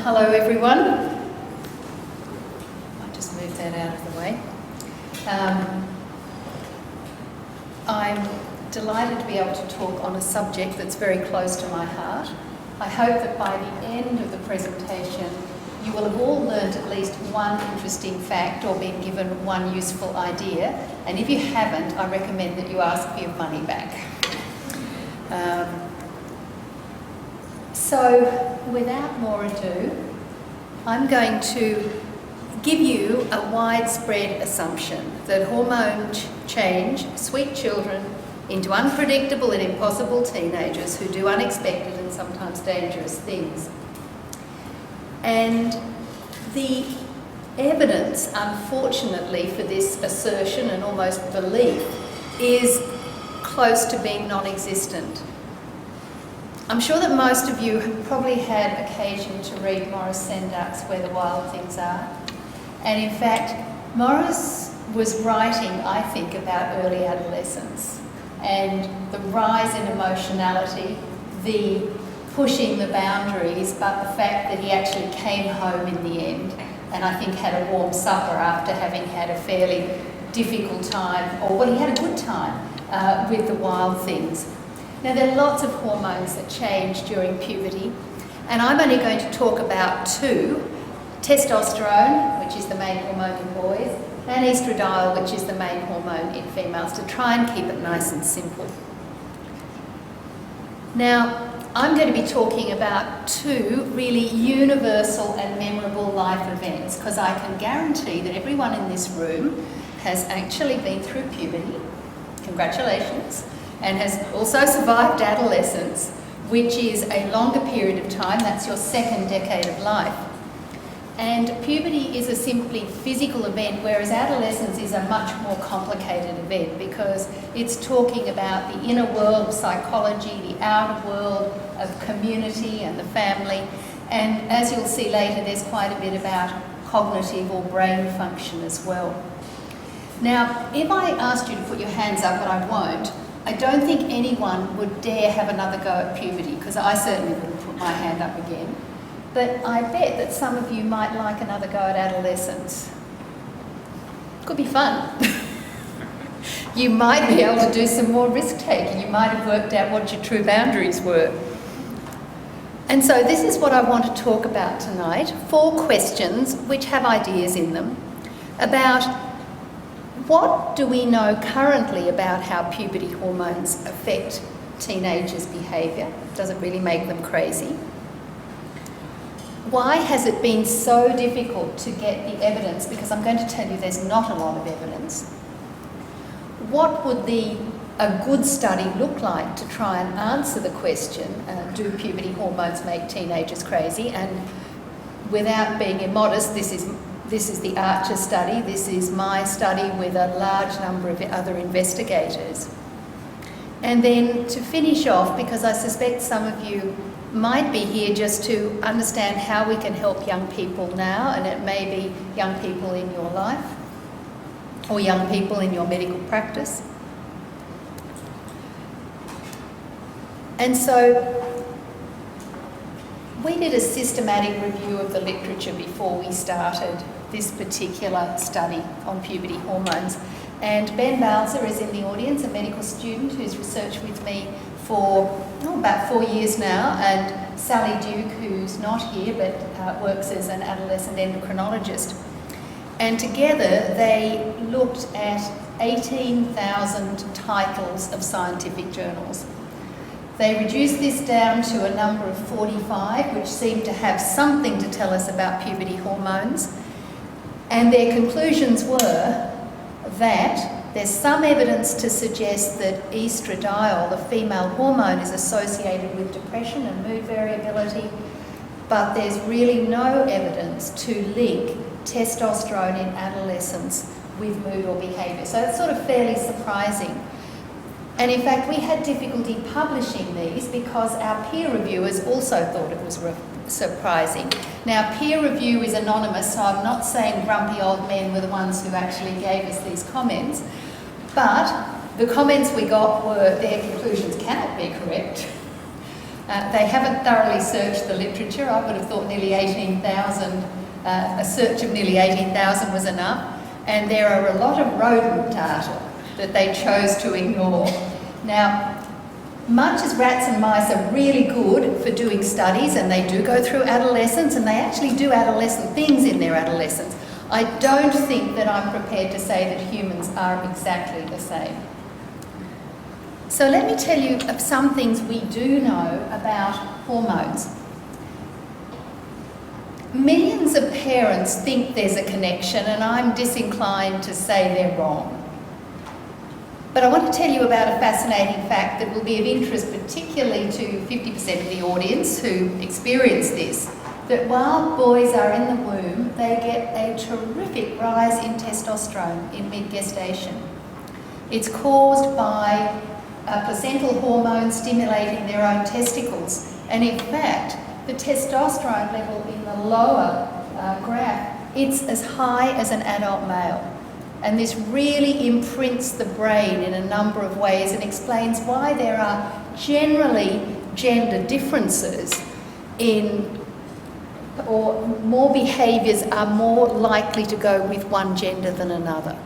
Hello everyone. I'll just move that out of the way. I'm delighted to be able to talk on a subject that's very close to my heart. I hope that by the end of the presentation you will have all learnt at least one interesting fact or been given one useful idea, and if you haven't, I recommend that you ask for your money back. So, without more ado, I'm going to give you a widespread assumption that hormone change sweet children into unpredictable and impossible teenagers who do unexpected and sometimes dangerous things. And the evidence, unfortunately, for this assertion and almost belief is close to being non-existent. I'm sure that most of you have probably had occasion to read Maurice Sendart's Where the Wild Things Are. And in fact, Maurice was writing, I think, about early adolescence and the rise in emotionality, the pushing the boundaries, but the fact that he actually came home in the end and I think had a warm supper after having had a fairly difficult time, or well, he had a good time with the wild things. Now, there are lots of hormones that change during puberty, and I'm only going to talk about two: testosterone, which is the main hormone in boys, and estradiol, which is the main hormone in females, to try and keep it nice and simple. Now, I'm going to be talking about two really universal and memorable life events, because I can guarantee that everyone in this room has actually been through puberty. Congratulations. And has also survived adolescence, which is a longer period of time. That's your second decade of life. And puberty is a simply physical event, whereas adolescence is a much more complicated event because it's talking about the inner world of psychology, the outer world of community and the family. And as you'll see later, there's quite a bit about cognitive or brain function as well. Now, if I asked you to put your hands up, but I won't, I don't think anyone would dare have another go at puberty, because I certainly wouldn't put my hand up again. But I bet that some of you might like another go at adolescence. Could be fun. You might be able to do some more risk-taking. You might have worked out what your true boundaries were. And so this is what I want to talk about tonight. 4 questions which have ideas in them about what do we know currently about how puberty hormones affect teenagers' behaviour? Does it really make them crazy? Why has it been so difficult to get the evidence? Because I'm going to tell you there's not a lot of evidence. What would a good study look like to try and answer the question, do puberty hormones make teenagers crazy? And without being immodest, this is the Archer study. This is my study with a large number of other investigators. And then to finish off, because I suspect some of you might be here just to understand how we can help young people now, and it may be young people in your life or young people in your medical practice. And so we did a systematic review of the literature before we started this particular study on puberty hormones. And Ben Balzer is in the audience, a medical student who's researched with me for about 4 years now, and Sally Duke, who's not here but works as an adolescent endocrinologist. And together they looked at 18,000 titles of scientific journals. They reduced this down to a number of 45, which seemed to have something to tell us about puberty hormones. And their conclusions were that there's some evidence to suggest that estradiol, the female hormone, is associated with depression and mood variability, but there's really no evidence to link testosterone in adolescence with mood or behaviour. So it's sort of fairly surprising. And in fact, we had difficulty publishing these because our peer reviewers also thought it was surprising. Now, peer review is anonymous, so I'm not saying grumpy old men were the ones who actually gave us these comments, but the comments we got were their conclusions cannot be correct. They haven't thoroughly searched the literature. I would have thought nearly 18,000, a search of nearly 18,000 was enough. And there are a lot of rodent data that they chose to ignore. Now, much as rats and mice are really good for doing studies, and they do go through adolescence, and they actually do adolescent things in their adolescence, I don't think that I'm prepared to say that humans are exactly the same. So let me tell you of some things we do know about hormones. Millions of parents think there's a connection, and I'm disinclined to say they're wrong. But I want to tell you about a fascinating fact that will be of interest particularly to 50% of the audience who experience this, that while boys are in the womb, they get a terrific rise in testosterone in mid-gestation. It's caused by a placental hormone stimulating their own testicles. And in fact, the testosterone level in the lower graph, it's as high as an adult male. And this really imprints the brain in a number of ways and explains why there are generally gender differences in, or more behaviours are more likely to go with one gender than another.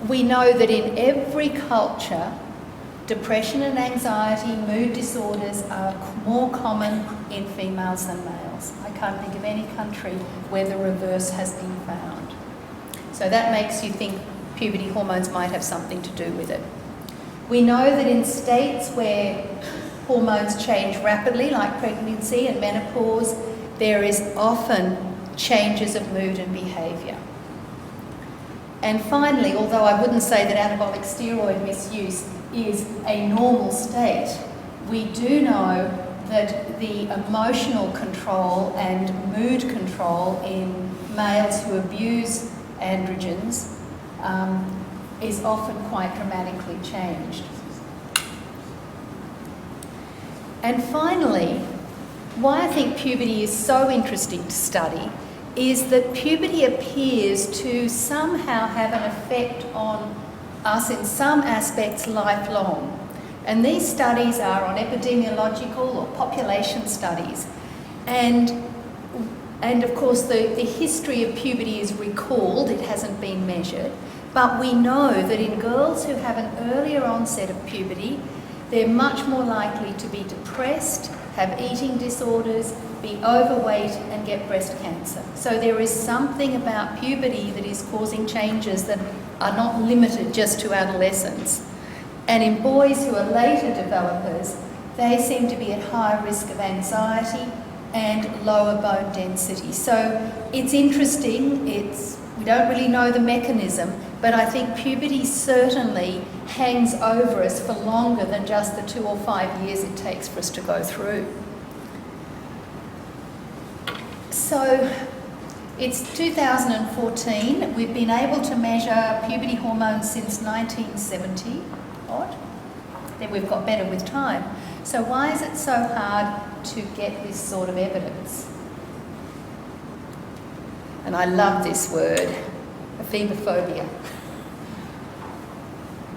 We know that in every culture, depression and anxiety, mood disorders are more common in females than males. I can't think of any country where the reverse has been found. So that makes you think puberty hormones might have something to do with it. We know that in states where hormones change rapidly, like pregnancy and menopause, there is often changes of mood and behaviour. And finally, although I wouldn't say that anabolic steroid misuse is a normal state, we do know that the emotional control and mood control in males who abuse androgens is often quite dramatically changed. And finally, why I think puberty is so interesting to study is that puberty appears to somehow have an effect on us in some aspects lifelong. And these studies are on epidemiological or population studies. And of course the history of puberty is recalled, it hasn't been measured, but we know that in girls who have an earlier onset of puberty, they're much more likely to be depressed, have eating disorders, be overweight and get breast cancer. So there is something about puberty that is causing changes that are not limited just to adolescence. And in boys who are later developers, they seem to be at higher risk of anxiety and lower bone density. So it's interesting, we don't really know the mechanism, but I think puberty certainly hangs over us for longer than just the 2 or 5 years it takes for us to go through. So it's 2014. We've been able to measure puberty hormones since 1970 odd. Then we've got better with time. So why is it so hard to get this sort of evidence? And I love this word, ephebophobia.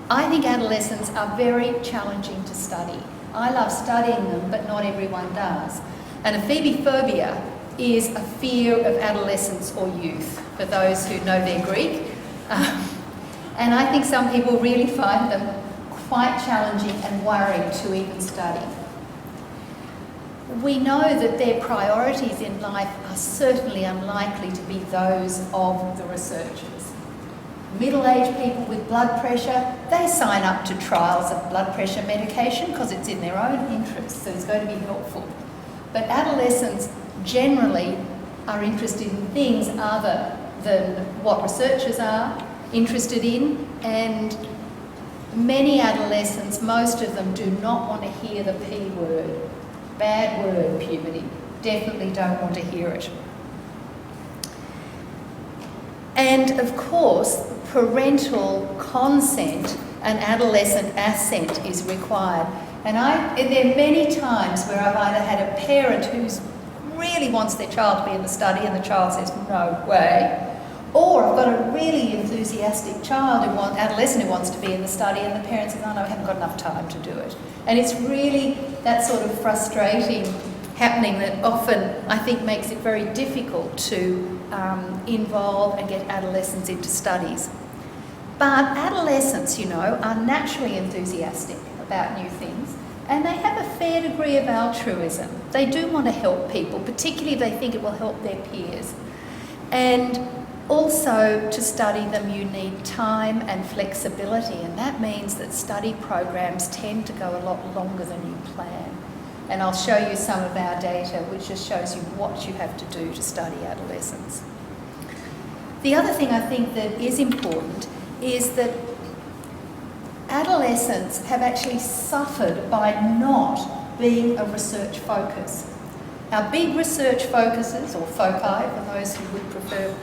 I think adolescents are very challenging to study. I love studying them, but not everyone does. And ephebophobia is a fear of adolescence or youth, for those who know their Greek. And I think some people really find them quite challenging and worrying to even study. We know that their priorities in life are certainly unlikely to be those of the researchers. Middle-aged people with blood pressure, they sign up to trials of blood pressure medication because it's in their own interest, so it's going to be helpful. But adolescents generally are interested in things other than what researchers are interested in, and many adolescents, most of them, do not want to hear the P word. Bad word, puberty. Definitely don't want to hear it. And of course, parental consent and adolescent assent is required. And there are many times where I've either had a parent who really wants their child to be in the study and the child says, no way, Or I've got a really enthusiastic adolescent who wants to be in the study, and the parents say, oh no, I haven't got enough time to do it. And it's really that sort of frustrating happening that often I think makes it very difficult to involve and get adolescents into studies. But adolescents, you know, are naturally enthusiastic about new things, and they have a fair degree of altruism. They do want to help people, particularly if they think it will help their peers. And also, to study them, you need time and flexibility, and that means that study programs tend to go a lot longer than you plan. And I'll show you some of our data, which just shows you what you have to do to study adolescents. The other thing I think that is important is that adolescents have actually suffered by not being a research focus. Our big research focuses, or foci for those who would prefer,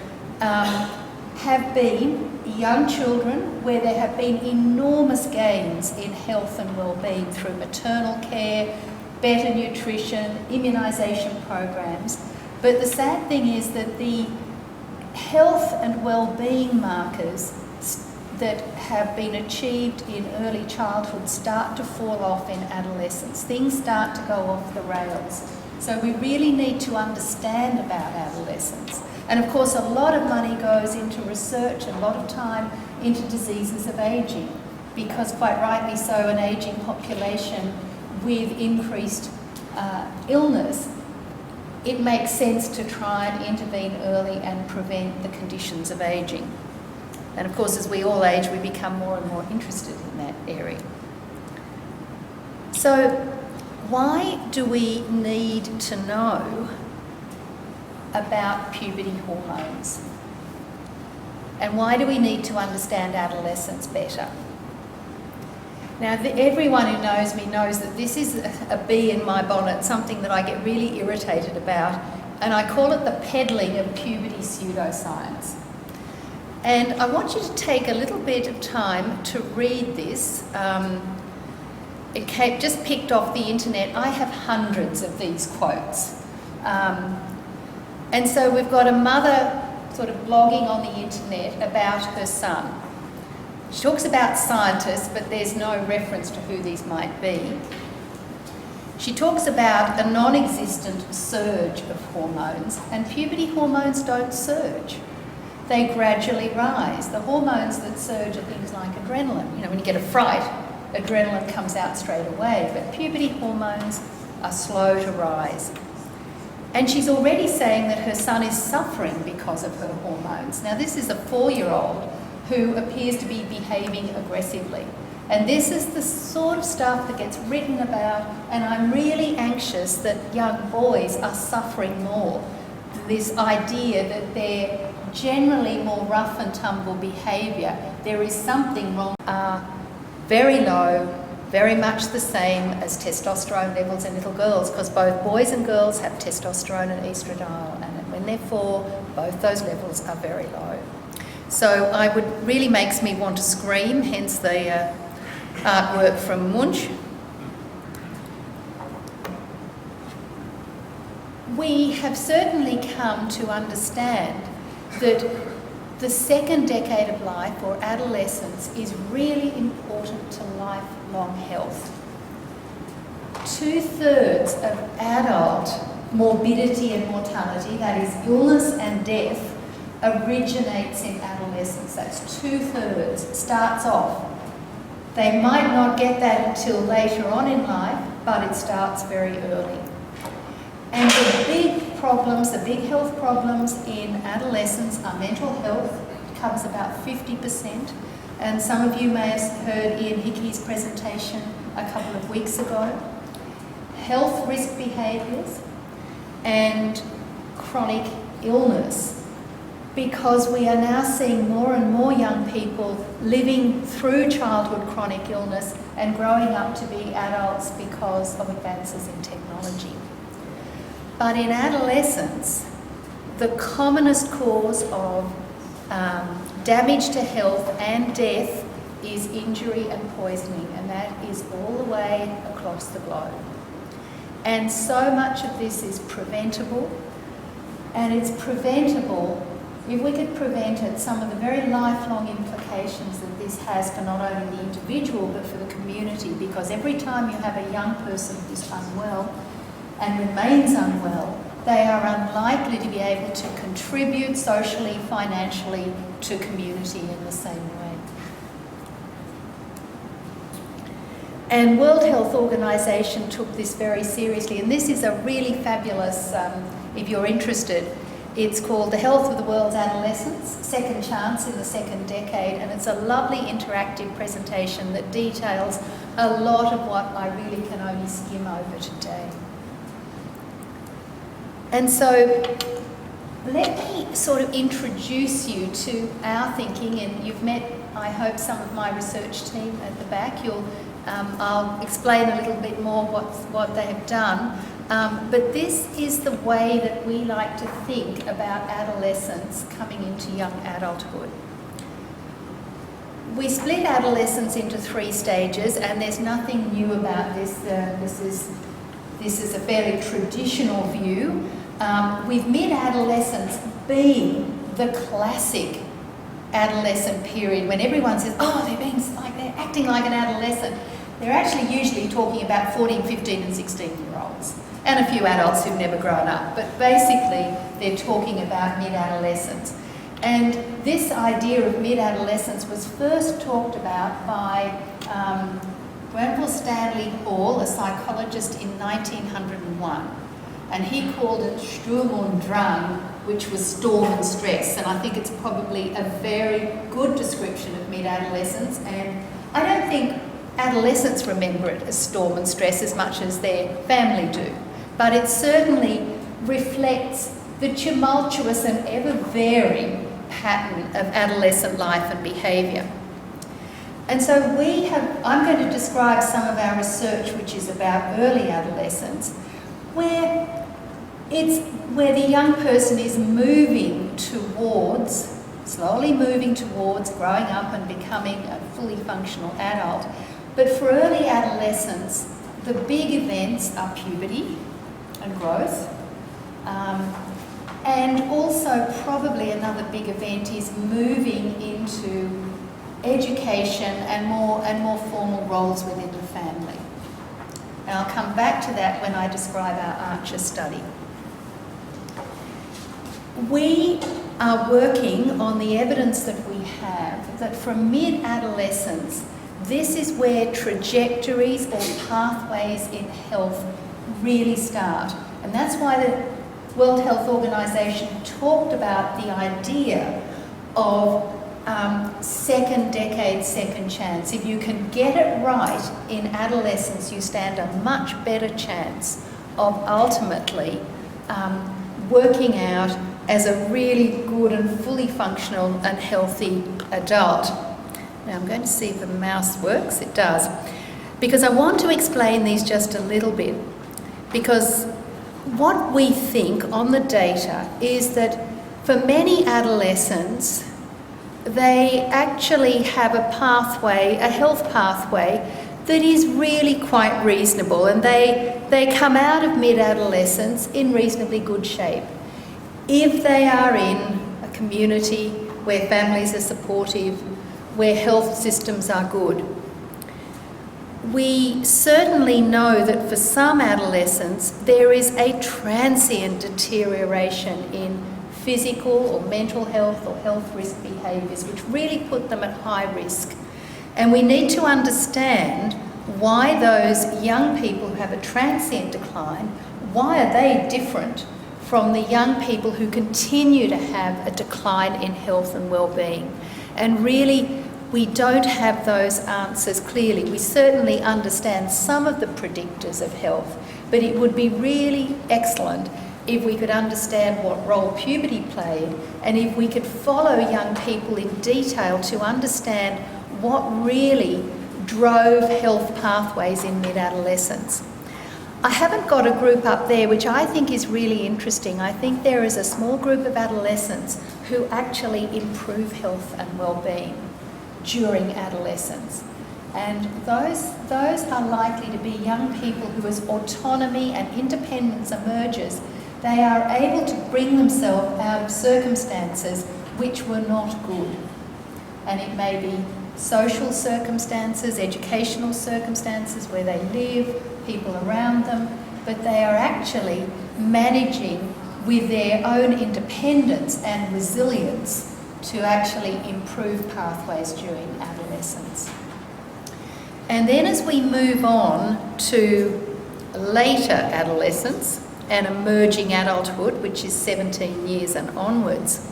have been young children where there have been enormous gains in health and well-being through maternal care, better nutrition, immunisation programs. But the sad thing is that the health and well-being markers that have been achieved in early childhood start to fall off in adolescence. Things start to go off the rails. So we really need to understand about adolescence. And of course, a lot of money goes into research, a lot of time into diseases of ageing, because quite rightly so, an ageing population with increased illness, it makes sense to try and intervene early and prevent the conditions of ageing. And of course, as we all age, we become more and more interested in that area. So, why do we need to know about puberty hormones? And why do we need to understand adolescence better? Now, everyone who knows me knows that this is a bee in my bonnet, something that I get really irritated about, and I call it the peddling of puberty pseudoscience. And I want you to take a little bit of time to read this. It just picked off the internet. I have hundreds of these quotes. And so we've got a mother sort of blogging on the internet about her son. She talks about scientists, but there's no reference to who these might be. She talks about a non-existent surge of hormones, and puberty hormones don't surge. They gradually rise. The hormones that surge are things like adrenaline. You know, when you get a fright, adrenaline comes out straight away, but puberty hormones are slow to rise. And she's already saying that her son is suffering because of her hormones. Now, this is a 4-year-old who appears to be behaving aggressively. And this is the sort of stuff that gets written about, and I'm really anxious that young boys are suffering more. This idea that they're generally more rough and tumble behaviour, there is something wrong, are very low, very much the same as testosterone levels in little girls, because both boys and girls have testosterone and estradiol, and when they're 4, both those levels are very low. So really makes me want to scream, hence the artwork from Munch. We have certainly come to understand that the second decade of life, or adolescence, is really important to lifelong health. 2/3 of adult morbidity and mortality, that is illness and death, originates in adolescence. That's 2/3, starts off. They might not get that until later on in life, but it starts very early. And the big problems, the big health problems in adolescence are mental health. It covers about 50%. And some of you may have heard Ian Hickey's presentation a couple of weeks ago. Health risk behaviours and chronic illness, because we are now seeing more and more young people living through childhood chronic illness and growing up to be adults because of advances in technology. But in adolescence, the commonest cause of damage to health and death is injury and poisoning, and that is all the way across the globe. And so much of this is preventable, and it's preventable if we could prevent it, some of the very lifelong implications that this has for not only the individual but for the community, because every time you have a young person who's unwell and remains unwell, they are unlikely to be able to contribute socially, financially to community in the same way. And World Health Organization took this very seriously, and this is a really fabulous, if you're interested, it's called The Health of the World's Adolescents, Second Chance in the Second Decade, and it's a lovely interactive presentation that details a lot of what I really can only skim over today. And so let me sort of introduce you to our thinking, and you've met, I hope, some of my research team at the back. I'll explain a little bit more what they have done. But this is the way that we like to think about adolescents coming into young adulthood. We split adolescence into 3 stages, and there's nothing new about this. This is a fairly traditional view, with mid-adolescence being the classic adolescent period when everyone says, oh, they're acting like an adolescent. They're actually usually talking about 14, 15 and 16-year-olds. And a few adults who've never grown up, but basically they're talking about mid-adolescence. And this idea of mid-adolescence was first talked about by Granville Stanley Hall, a psychologist, in 1901. And he called it Sturm und Drang, which was storm and stress. And I think it's probably a very good description of mid-adolescence. And I don't think adolescents remember it as storm and stress as much as their family do. But it certainly reflects the tumultuous and ever-varying pattern of adolescent life and behaviour. And so I'm going to describe some of our research which is about early adolescence, where the young person is slowly moving towards growing up and becoming a fully functional adult. But for early adolescence, the big events are puberty and growth. And also probably another big event is moving into education and more formal roles within the family. And I'll come back to that when I describe our Archer study. We are working on the evidence that we have that from mid-adolescence, this is where trajectories or pathways in health really start. And that's why the World Health Organization talked about the idea of second decade, second chance. If you can get it right in adolescence, you stand a much better chance of ultimately working out as a really good and fully functional and healthy adult. Now I'm going to see if the mouse works. It does. Because I want to explain these just a little bit. Because what we think on the data is that for many adolescents, they actually have a pathway, a health pathway, that is really quite reasonable, and they come out of mid-adolescence in reasonably good shape. If they are in a community where families are supportive, where health systems are good. We certainly know that for some adolescents, there is a transient deterioration in physical or mental health or health risk behaviours, which really put them at high risk. And we need to understand why those young people who have a transient decline, why are they different from the young people who continue to have a decline in health and well-being. And really, we don't have those answers clearly. We certainly understand some of the predictors of health, but it would be really excellent if we could understand what role puberty played, and if we could follow young people in detail to understand what really drove health pathways in mid-adolescence. I haven't got a group up there which I think is really interesting. I think there is a small group of adolescents who actually improve health and well-being during adolescence. And those are likely to be young people who, as autonomy and independence emerges, they are able to bring themselves out of circumstances which were not good. And it may be social circumstances, educational circumstances where they live, people around them, but they are actually managing with their own independence and resilience to actually improve pathways during adolescence. And then as we move on to later adolescence and emerging adulthood, which is 17 years and onwards,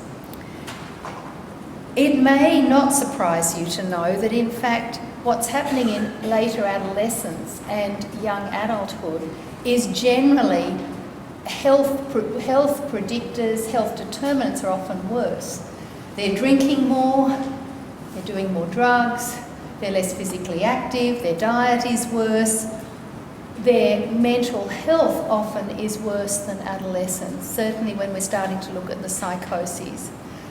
it may not surprise you to know that in fact what's happening in later adolescence and young adulthood is generally health predictors, health determinants are often worse. They're drinking more, they're doing more drugs, they're less physically active, their diet is worse, their mental health often is worse than adolescence, certainly when we're starting to look at the psychoses.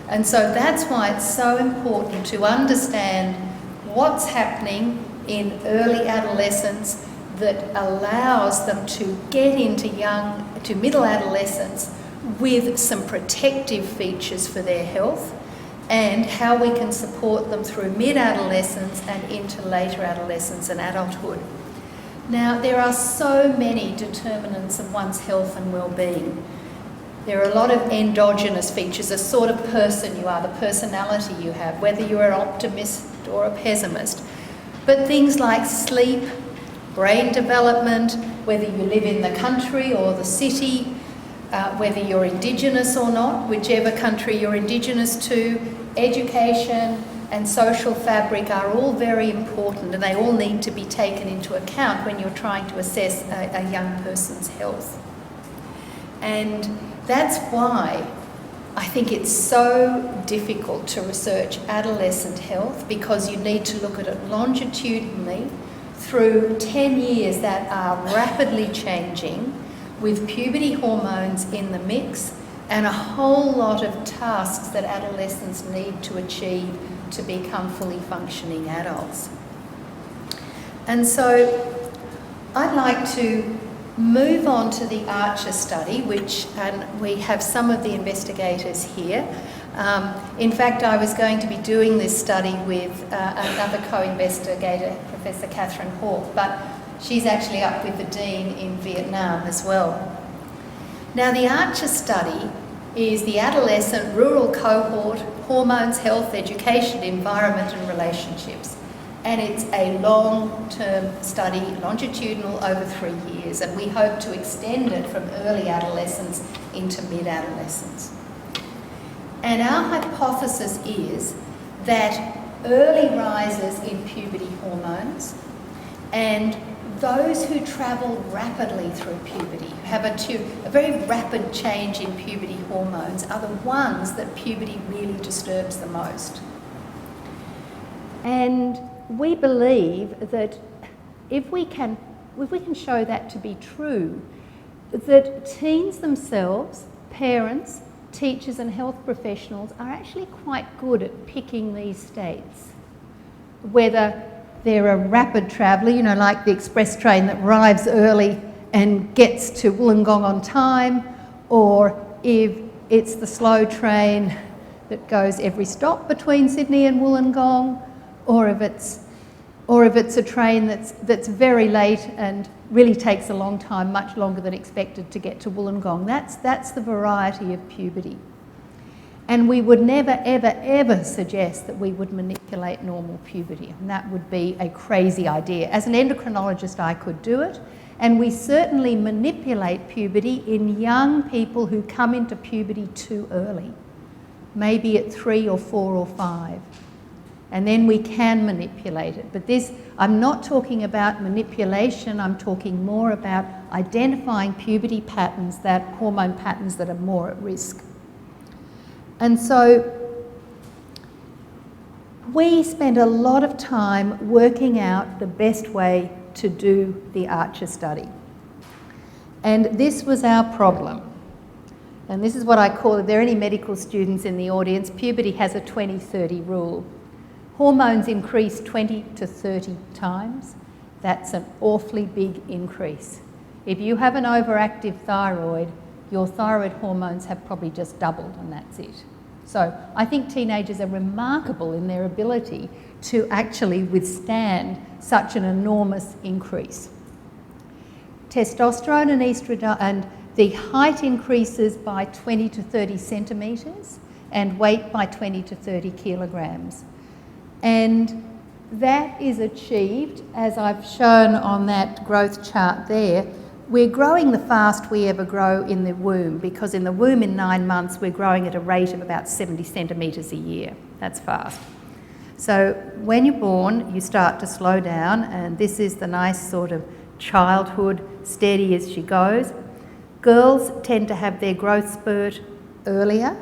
And so that's why it's so important to understand what's happening in early adolescence that allows them to get into middle adolescence with some protective features for their health, and how we can support them through mid-adolescence and into later adolescence and adulthood. Now, there are so many determinants of one's health and well-being. There are a lot of endogenous features, the sort of person you are, the personality you have, whether you're an optimist or a pessimist. But things like sleep, brain development, whether you live in the country or the city, whether you're Indigenous or not, whichever country you're Indigenous to, education and social fabric are all very important, and they all need to be taken into account when you're trying to assess a young person's health. And that's why I think it's so difficult to research adolescent health, because you need to look at it longitudinally through 10 years that are rapidly changing, with puberty hormones in the mix and a whole lot of tasks that adolescents need to achieve to become fully functioning adults. And so I'd like to move on to the Archer study, and we have some of the investigators here. In fact, I was going to be doing this study with another co-investigator, Professor Catherine Hawke, but she's actually up with the Dean in Vietnam as well. Now, the Archer study is the adolescent rural cohort, hormones, health, education, environment and relationships. And it's a long-term study, longitudinal, over 3 years, and we hope to extend it from early adolescence into mid-adolescence. And our hypothesis is that early rises in puberty hormones and those who travel rapidly through puberty, have a very rapid change in puberty hormones, are the ones that puberty really disturbs the most. And we believe that if we can show that to be true, that teens themselves, parents, teachers and health professionals are actually quite good at picking these states. Whether they're a rapid traveller, like the express train that arrives early and gets to Wollongong on time, or if it's the slow train that goes every stop between Sydney and Wollongong, or if it's a train that's very late and really takes a long time, much longer than expected, to get to Wollongong. That's the variety of puberty. And we would never, ever, ever suggest that we would manipulate normal puberty. And that would be a crazy idea. As an endocrinologist, I could do it. And we certainly manipulate puberty in young people who come into puberty too early, maybe at 3 or 4 or 5. And then we can manipulate it. But I'm not talking about manipulation, I'm talking more about identifying puberty patterns, hormone patterns that are more at risk. And so we spent a lot of time working out the best way to do the Archer study. And this was our problem. And this is what I call, if there are any medical students in the audience, puberty has a 20-30 rule. Hormones increase 20 to 30 times. That's an awfully big increase. If you have an overactive thyroid, your thyroid hormones have probably just doubled and that's it. So I think teenagers are remarkable in their ability to actually withstand such an enormous increase. Testosterone and estrogen, and the height increases by 20 to 30 centimetres and weight by 20 to 30 kilograms. And that is achieved, as I've shown on that growth chart there. We're growing the fast we ever grow in the womb, because in the womb in 9 months we're growing at a rate of about 70 centimetres a year. That's fast. So when you're born you start to slow down, and this is the nice sort of childhood, steady as she goes. Girls tend to have their growth spurt earlier,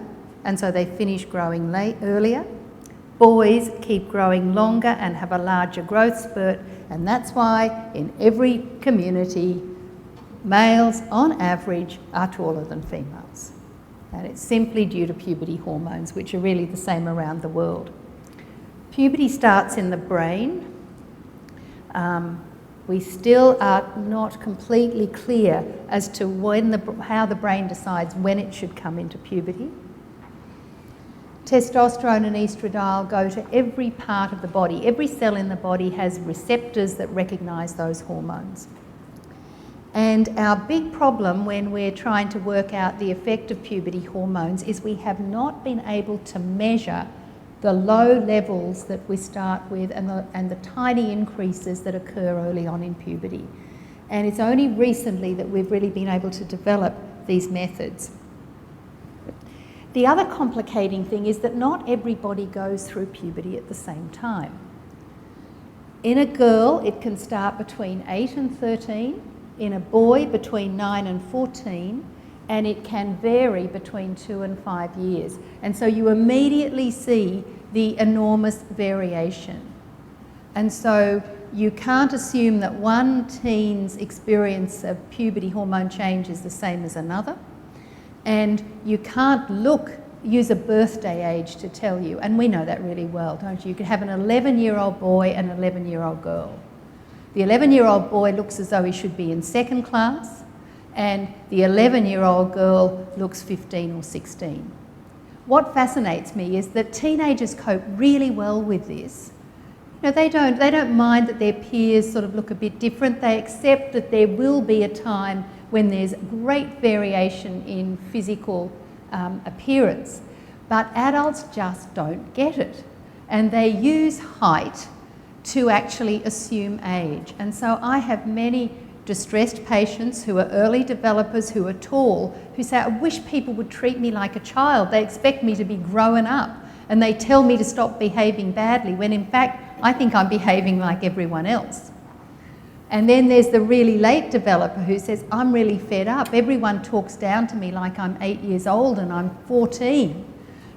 and so they finish growing earlier. Boys keep growing longer and have a larger growth spurt, and that's why in every community males on average are taller than females. And it's simply due to puberty hormones, which are really the same around the world. Puberty starts in the brain. We still are not completely clear as to how the brain decides when it should come into puberty. Testosterone and estradiol go to every part of the body. Every cell in the body has receptors that recognise those hormones. And our big problem when we're trying to work out the effect of puberty hormones is we have not been able to measure the low levels that we start with and the tiny increases that occur early on in puberty. And it's only recently that we've really been able to develop these methods. The other complicating thing is that not everybody goes through puberty at the same time. In a girl, it can start between 8 and 13, in a boy between 9 and 14, and it can vary between 2 and 5 years. And so you immediately see the enormous variation. And so you can't assume that one teen's experience of puberty hormone change is the same as another. And you can't use a birthday age to tell you, and we know that really well, don't you? You could have an 11-year-old boy and an 11-year-old girl. The 11-year-old boy looks as though he should be in second class, and the 11-year-old girl looks 15 or 16. What fascinates me is that teenagers cope really well with this. You know, they don't mind that their peers sort of look a bit different. They accept that there will be a time when there's great variation in physical appearance. But adults just don't get it. And they use height to actually assume age. And so I have many distressed patients who are early developers, who are tall, who say, I wish people would treat me like a child. They expect me to be grown up, and they tell me to stop behaving badly, when in fact I think I'm behaving like everyone else. And then there's the really late developer who says, I'm really fed up. Everyone talks down to me like I'm 8 years old and I'm 14.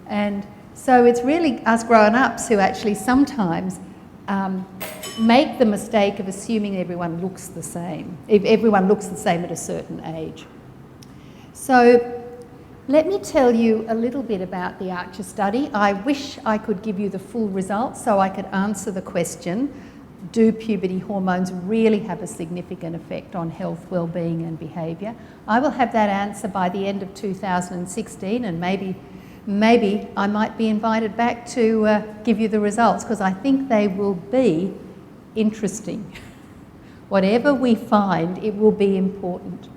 And so it's really us grown-ups who actually sometimes make the mistake of assuming everyone looks the same, if everyone looks the same at a certain age. So let me tell you a little bit about the Archer study. I wish I could give you the full results so I could answer the question, do puberty hormones really have a significant effect on health, well-being and behaviour? I will have that answer by the end of 2016, and maybe I might be invited back to give you the results, because I think they will be interesting. Whatever we find, it will be important.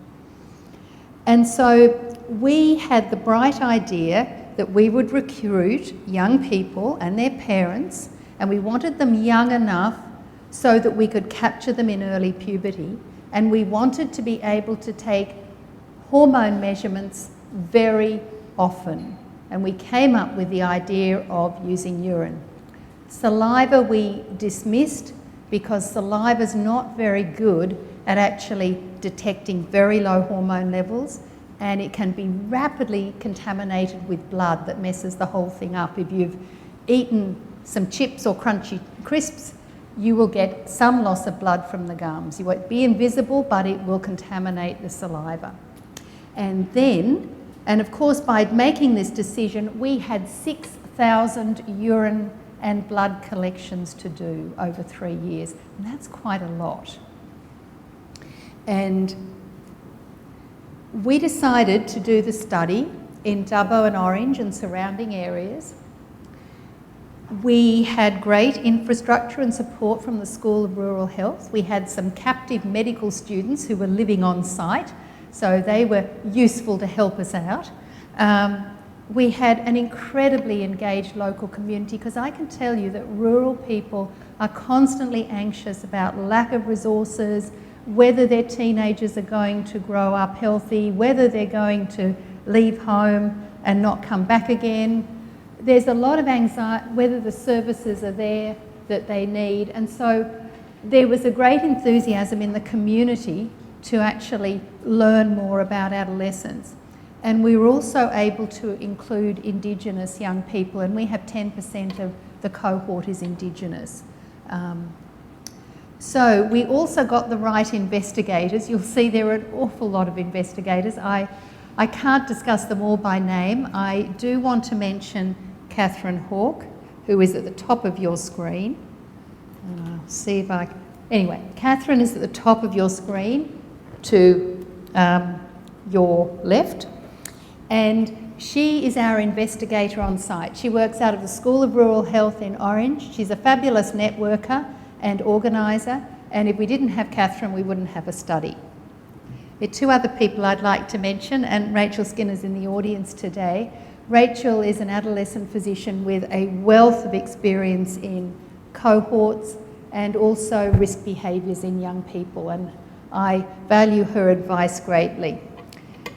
And so we had the bright idea that we would recruit young people and their parents, and we wanted them young enough so that we could capture them in early puberty, and we wanted to be able to take hormone measurements very often. And we came up with the idea of using urine. Saliva we dismissed because saliva is not very good at actually detecting very low hormone levels, and it can be rapidly contaminated with blood that messes the whole thing up. If you've eaten some chips or crunchy crisps, you will get some loss of blood from the gums. You won't be invisible, but it will contaminate the saliva. And of course, by making this decision, we had 6,000 urine and blood collections to do over 3 years. And that's quite a lot. And we decided to do the study in Dubbo and Orange and surrounding areas. We had great infrastructure and support from the School of Rural Health. We had some captive medical students who were living on site, so they were useful to help us out. We had an incredibly engaged local community, because I can tell you that rural people are constantly anxious about lack of resources, whether their teenagers are going to grow up healthy, whether they're going to leave home and not come back again. There's a lot of anxiety, whether the services are there that they need. And so there was a great enthusiasm in the community to actually learn more about adolescents. And we were also able to include Indigenous young people, and we have 10% of the cohort is Indigenous. So we also got the right investigators. You'll see there are an awful lot of investigators. I can't discuss them all by name. I do want to mention Catherine Hawke, who is at the top of your screen. I'll see if I... Anyway, Catherine is at the top of your screen to your left. And she is our investigator on site. She works out of the School of Rural Health in Orange. She's a fabulous networker and organiser. And if we didn't have Catherine, we wouldn't have a study. There are two other people I'd like to mention, and Rachel Skinner's in the audience today. Rachel is an adolescent physician with a wealth of experience in cohorts and also risk behaviours in young people, and I value her advice greatly.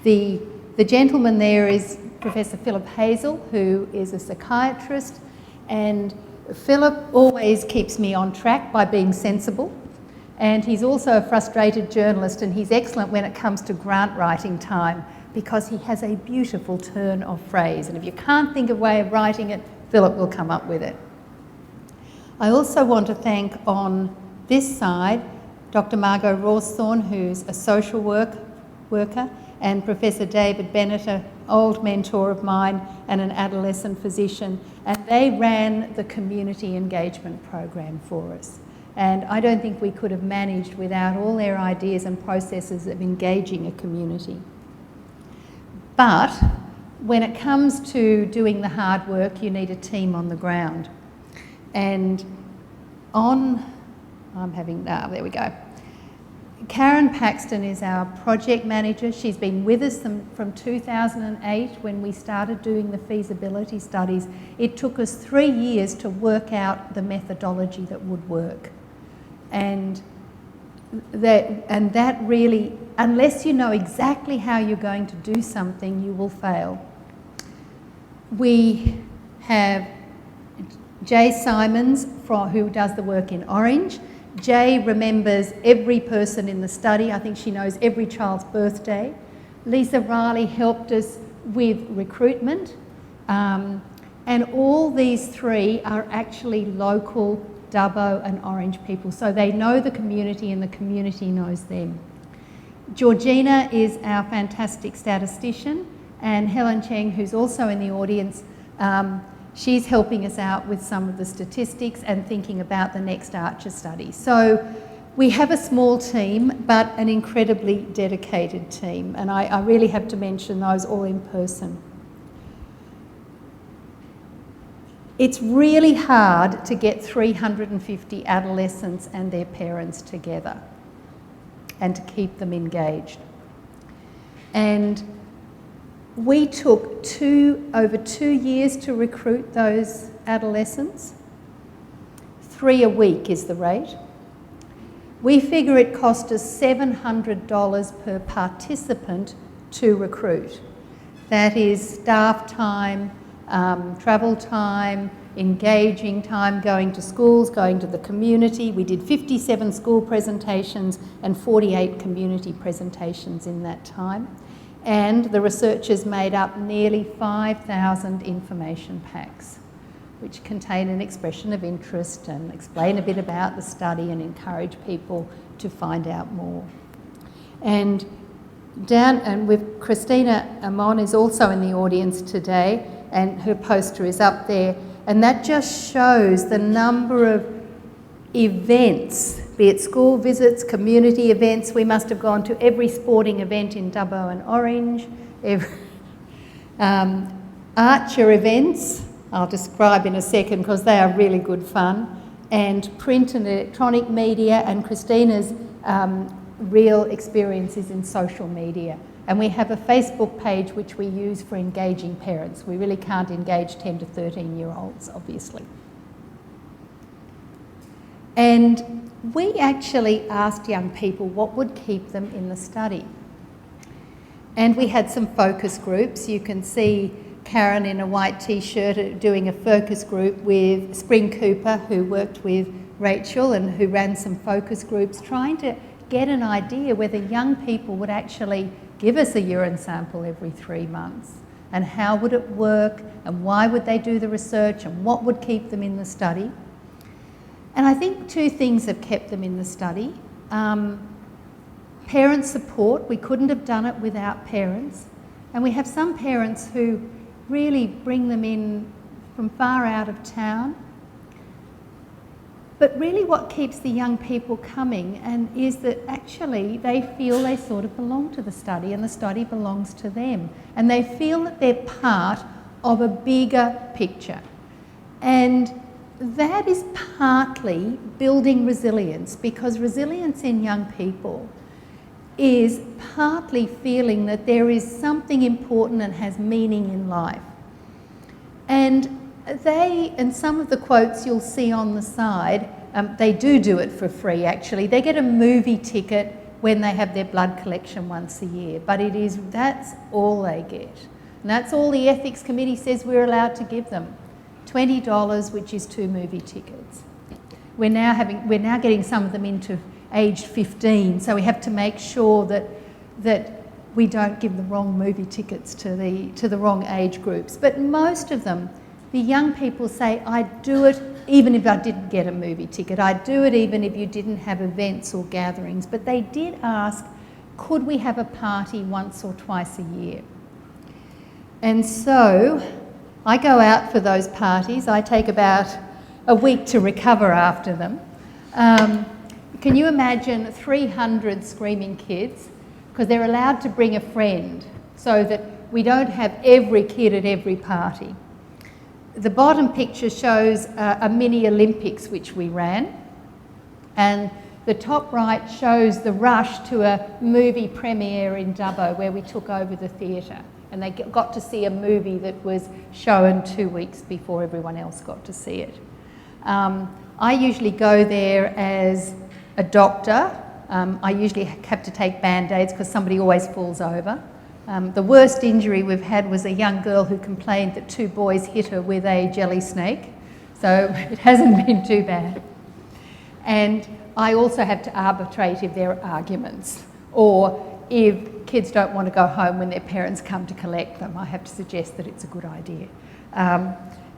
The gentleman there is Professor Philip Hazel, who is a psychiatrist, and Philip always keeps me on track by being sensible, and he's also a frustrated journalist, and he's excellent when it comes to grant writing time, because he has a beautiful turn of phrase, and if you can't think of a way of writing it, Philip will come up with it. I also want to thank on this side Dr. Margot Rawsthorne, who's a social worker, and Professor David Bennett, an old mentor of mine and an adolescent physician, and they ran the community engagement program for us. And I don't think we could have managed without all their ideas and processes of engaging a community. But when it comes to doing the hard work, you need a team on the ground. And there we go. Karen Paxton is our project manager. She's been with us from 2008 when we started doing the feasibility studies. It took us 3 years to work out the methodology that would work. And that really, unless you know exactly how you're going to do something, you will fail. We have Jay Simons, who does the work in Orange. Jay remembers every person in the study. I think she knows every child's birthday. Lisa Riley helped us with recruitment. And all these three are actually local Dubbo and Orange people. So they know the community and the community knows them. Georgina is our fantastic statistician, and Helen Cheng, who's also in the audience, she's helping us out with some of the statistics and thinking about the next Archer study. So we have a small team, but an incredibly dedicated team, and I really have to mention those all in person. It's really hard to get 350 adolescents and their parents together and to keep them engaged. And we took over 2 years to recruit those adolescents. 3 a week is the rate. We figure it cost us $700 per participant to recruit. That is staff time, travel time, engaging time, going to schools, going to the community. We did 57 school presentations and 48 community presentations in that time. And the researchers made up nearly 5,000 information packs, which contain an expression of interest and explain a bit about the study and encourage people to find out more. And with Christina Amon is also in the audience today, and her poster is up there, and that just shows the number of events be it school visits, community events. We must have gone to every sporting event in Dubbo and Orange, archer events, I'll describe in a second because they are really good fun, and print and electronic media, and Christina's real experiences in social media. And we have a Facebook page which we use for engaging parents. We really can't engage 10 to 13-year-olds, obviously. And we actually asked young people what would keep them in the study. And we had some focus groups. You can see Karen in a white t-shirt doing a focus group with Spring Cooper, who worked with Rachel and who ran some focus groups, trying to get an idea whether young people would actually give us a urine sample every 3 months, and how would it work, and why would they do the research, and what would keep them in the study. And I think 2 things have kept them in the study. Parent support. We couldn't have done it without parents. And we have some parents who really bring them in from far out of town. But really what keeps the young people coming is that actually they feel they sort of belong to the study and the study belongs to them. And they feel that they're part of a bigger picture. And that is partly building resilience, because resilience in young people is partly feeling that there is something important and has meaning in life. And some of the quotes you'll see on the side, they do it for free actually. They get a movie ticket when they have their blood collection once a year, but that's all they get. And that's all the ethics committee says we're allowed to give them. $20, which is 2 movie tickets. We're now getting some of them into aged 15, so we have to make sure that we don't give the wrong movie tickets to the wrong age groups. But most of them, the young people say, I'd do it even if I didn't get a movie ticket. I'd do it even if you didn't have events or gatherings. But they did ask, could we have a party once or twice a year? And so I go out for those parties. I take about a week to recover after them. Can you imagine 300 screaming kids? Because they're allowed to bring a friend so that we don't have every kid at every party. The bottom picture shows a mini Olympics which we ran, and the top right shows the rush to a movie premiere in Dubbo where we took over the theatre, and they got to see a movie that was shown 2 weeks before everyone else got to see it. I usually go there as a doctor. I usually have to take band-aids because somebody always falls over. The worst injury we've had was a young girl who complained that 2 boys hit her with a jelly snake, so it hasn't been too bad. And I also have to arbitrate if there are arguments, or if kids don't want to go home when their parents come to collect them. I have to suggest that it's a good idea.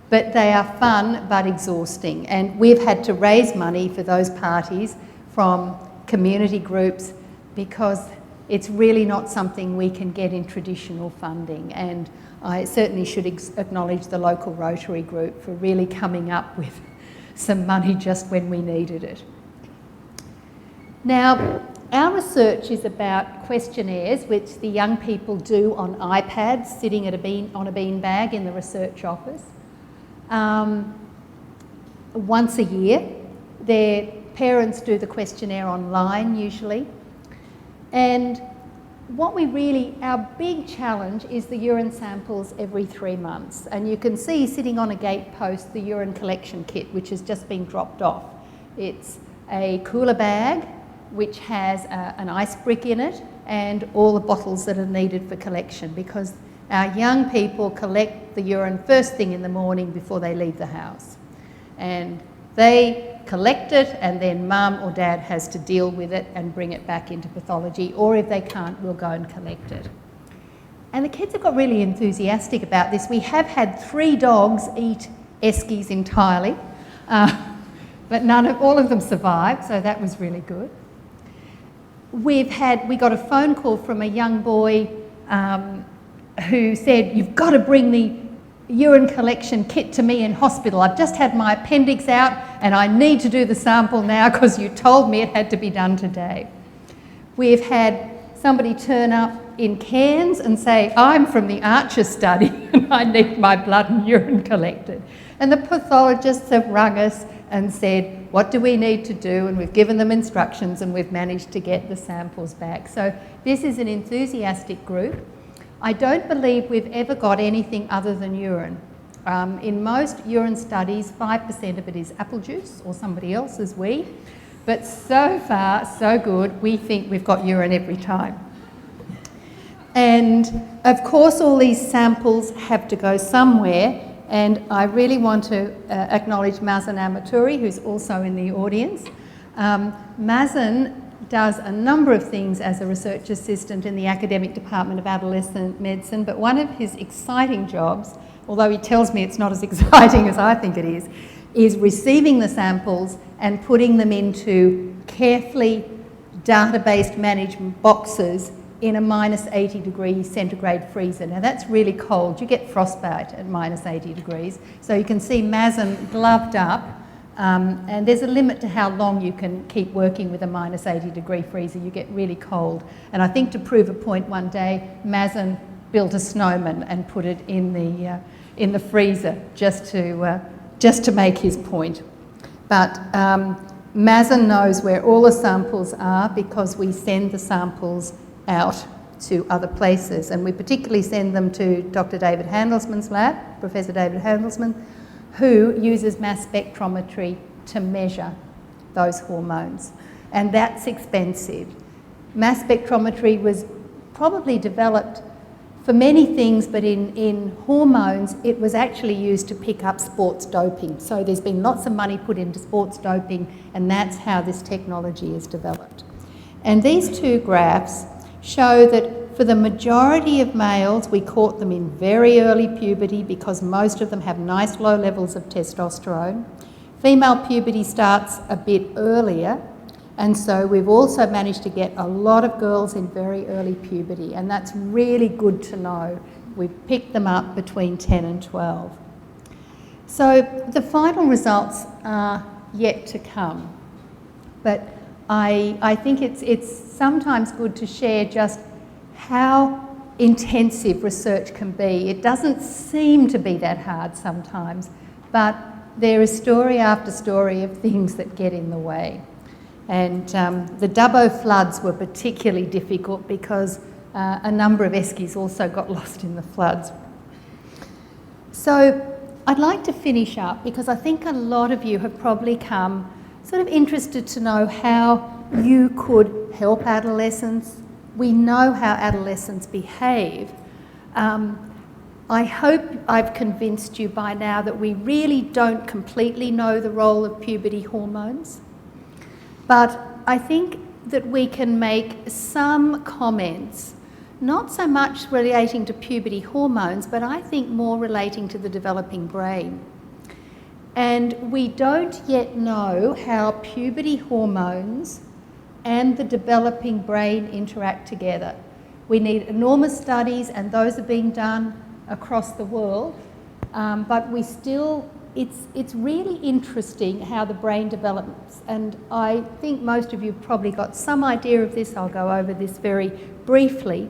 But they are fun but exhausting, and we've had to raise money for those parties from community groups because it's really not something we can get in traditional funding. And I certainly should acknowledge the local Rotary group for really coming up with some money just when we needed it. Now, our research is about questionnaires which the young people do on iPads sitting on a beanbag in the research office. Once a year. Their parents do the questionnaire online usually. And our big challenge is the urine samples every 3 months. And you can see sitting on a gate post the urine collection kit, which has just been dropped off. It's a cooler bag which has an ice brick in it and all the bottles that are needed for collection, because our young people collect the urine first thing in the morning before they leave the house. And they collect it, and then mum or dad has to deal with it and bring it back into pathology, or if they can't, we'll go and collect it. And the kids have got really enthusiastic about this. We have had 3 dogs eat eskies entirely, but all of them survived, so that was really good. We got a phone call from a young boy who said, you've got to bring the urine collection kit to me in hospital. I've just had my appendix out and I need to do the sample now because you told me it had to be done today. We've had somebody turn up in Cairns and say, I'm from the Archer study and I need my blood and urine collected. And the pathologists have rung us and said, what do we need to do? And we've given them instructions and we've managed to get the samples back. So this is an enthusiastic group. I don't believe we've ever got anything other than urine. In most urine studies, 5% of it is apple juice or somebody else's wee. But so far, so good, we think we've got urine every time. And of course, all these samples have to go somewhere. And I really want to acknowledge Mazen Amaturi, who's also in the audience. Mazen does a number of things as a research assistant in the academic department of adolescent medicine, but one of his exciting jobs, although he tells me it's not as exciting as I think it is receiving the samples and putting them into carefully database managed boxes in a minus 80 degrees centigrade freezer. Now that's really cold. You get frostbite at minus 80 degrees. So you can see Mazen gloved up, and there's a limit to how long you can keep working with a minus 80 degree freezer. You get really cold. And I think to prove a point one day, Mazen built a snowman and put it in the freezer just to make his point. But Mazen knows where all the samples are because we send the samples out to other places, and we particularly send them to Dr. David Handelsman's lab, Professor David Handelsman, who uses mass spectrometry to measure those hormones, and that's expensive. Mass spectrometry was probably developed for many things, but in hormones it was actually used to pick up sports doping. So there's been lots of money put into sports doping, and that's how this technology is developed. And these two graphs show that for the majority of males, we caught them in very early puberty because most of them have nice low levels of testosterone. Female puberty starts a bit earlier, and so we've also managed to get a lot of girls in very early puberty, and that's really good to know. We've picked them up between 10 and 12. So the final results are yet to come, but I think it's sometimes good to share just how intensive research can be. It doesn't seem to be that hard sometimes, but there is story after story of things that get in the way. And the Dubbo floods were particularly difficult because a number of eskies also got lost in the floods. So I'd like to finish up because I think a lot of you have probably come sort of interested to know how you could help adolescents. We know how adolescents behave. I hope I've convinced you by now that we really don't completely know the role of puberty hormones, but I think that we can make some comments, not so much relating to puberty hormones, but I think more relating to the developing brain. And we don't yet know how puberty hormones and the developing brain interact together. We need enormous studies, and those are being done across the world, but it's really interesting how the brain develops, and I think most of you have probably got some idea of this. I'll go over this very briefly,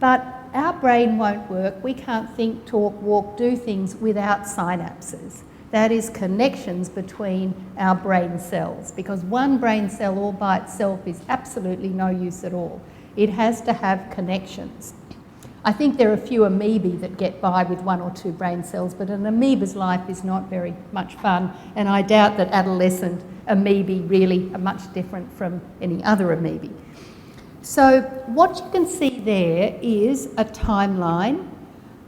but our brain won't work. We can't think, talk, walk, do things without synapses. That is connections between our brain cells, because one brain cell all by itself is absolutely no use at all. It has to have connections. I think there are a few amoebae that get by with one or two brain cells, but an amoeba's life is not very much fun, and I doubt that adolescent amoebae really are much different from any other amoebae. So what you can see there is a timeline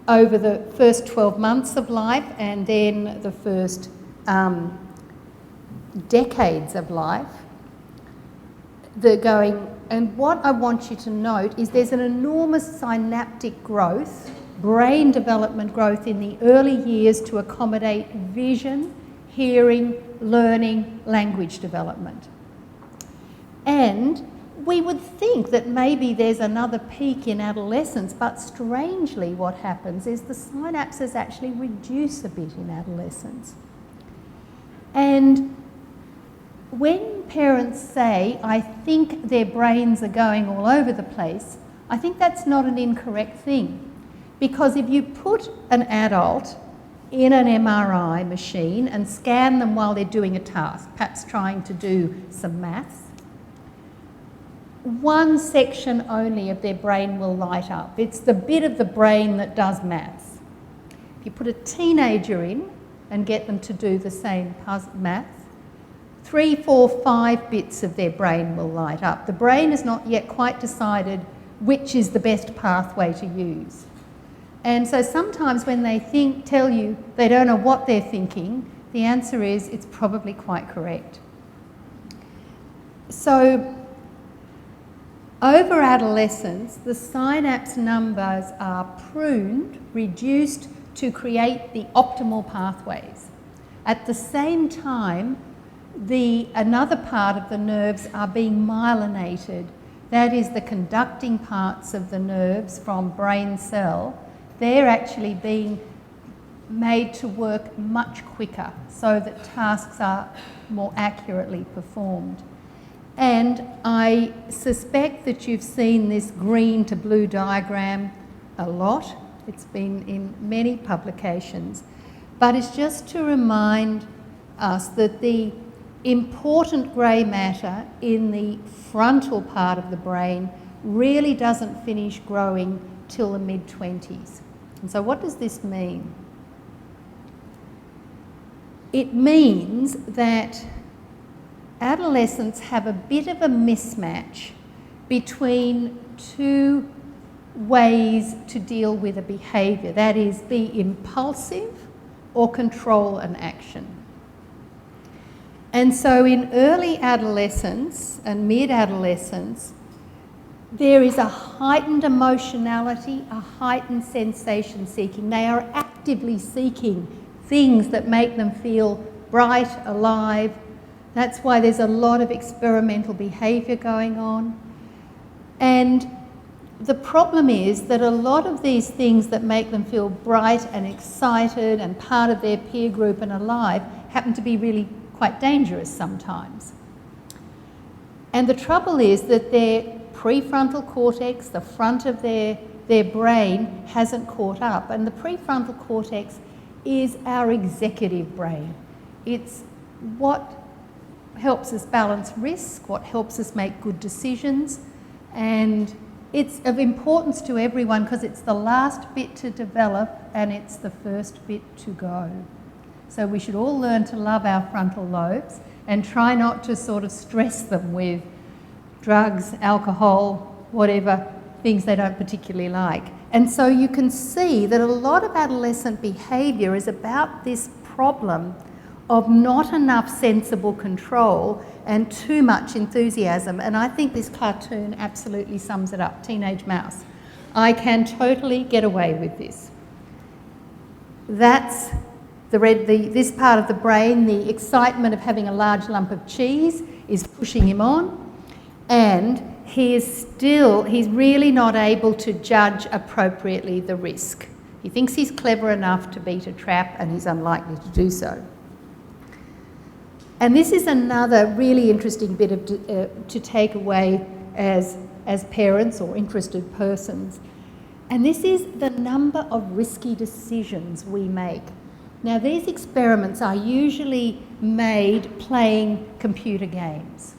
over the first 12 months of life and then the first decades of life. And what I want you to note is there's an enormous synaptic growth, brain development growth in the early years to accommodate vision, hearing, learning, language development. And we would think that maybe there's another peak in adolescence, but strangely what happens is the synapses actually reduce a bit in adolescence. And when parents say, I think their brains are going all over the place, I think that's not an incorrect thing. Because if you put an adult in an MRI machine and scan them while they're doing a task, perhaps trying to do some maths, one section only of their brain will light up. It's the bit of the brain that does maths. If you put a teenager in and get them to do the same maths, 3, 4, 5 bits of their brain will light up. The brain has not yet quite decided which is the best pathway to use. And so sometimes when they tell you they don't know what they're thinking, the answer is it's probably quite correct. So over adolescence, the synapse numbers are pruned, reduced to create the optimal pathways. At the same time, another part of the nerves are being myelinated. That is, the conducting parts of the nerves from brain cell, they're actually being made to work much quicker so that tasks are more accurately performed. And I suspect that you've seen this green to blue diagram a lot. It's been in many publications. But it's just to remind us that the important grey matter in the frontal part of the brain really doesn't finish growing till the mid-20s. And so what does this mean? It means that adolescents have a bit of a mismatch between two ways to deal with a behaviour. That is, be impulsive or control an action. And so in early adolescence and mid-adolescence, there is a heightened emotionality, a heightened sensation seeking. They are actively seeking things that make them feel bright, alive. That's why there's a lot of experimental behaviour going on. And the problem is that a lot of these things that make them feel bright and excited and part of their peer group and alive happen to be really quite dangerous sometimes. And the trouble is that their prefrontal cortex, the front of their brain, hasn't caught up. And the prefrontal cortex is our executive brain. It's what helps us balance risk, what helps us make good decisions, and it's of importance to everyone because it's the last bit to develop and it's the first bit to go. So we should all learn to love our frontal lobes and try not to sort of stress them with drugs, alcohol, whatever, things they don't particularly like. And so you can see that a lot of adolescent behaviour is about this problem of not enough sensible control and too much enthusiasm. And I think this cartoon absolutely sums it up. Teenage mouse. I can totally get away with this. That's this part of the brain, the excitement of having a large lump of cheese is pushing him on, and he's really not able to judge appropriately the risk. He thinks he's clever enough to beat a trap, and he's unlikely to do so. And this is another really interesting bit of to take away as parents or interested persons. And this is the number of risky decisions we make. Now, these experiments are usually made playing computer games.